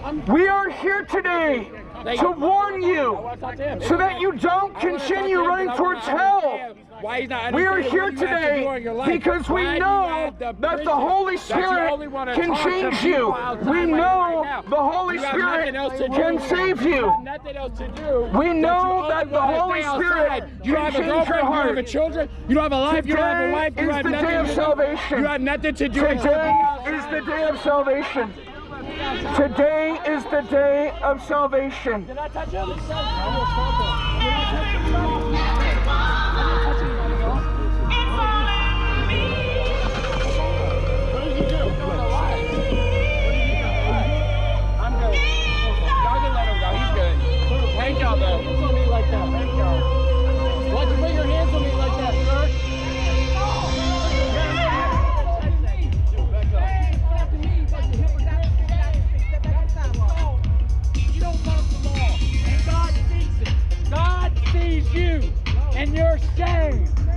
We are here today to warn you so that you don't continue running towards hell. We are here today because we know that the Holy Spirit can change you. We know the Holy Spirit can save you. We know that the Holy Spirit can change your heart. You have children, you don't have a life, you don't have a wife, you have nothing. Today is the day of salvation. You have nothing to do. Today is the day of salvation. Today is the day of salvation. Did I touch him? Thank y'all, though. Hands on me like that. Thank y'all. Why'd you put your hands on me like that, sir? You don't love the law, and God sees it. God sees you, and you're saved.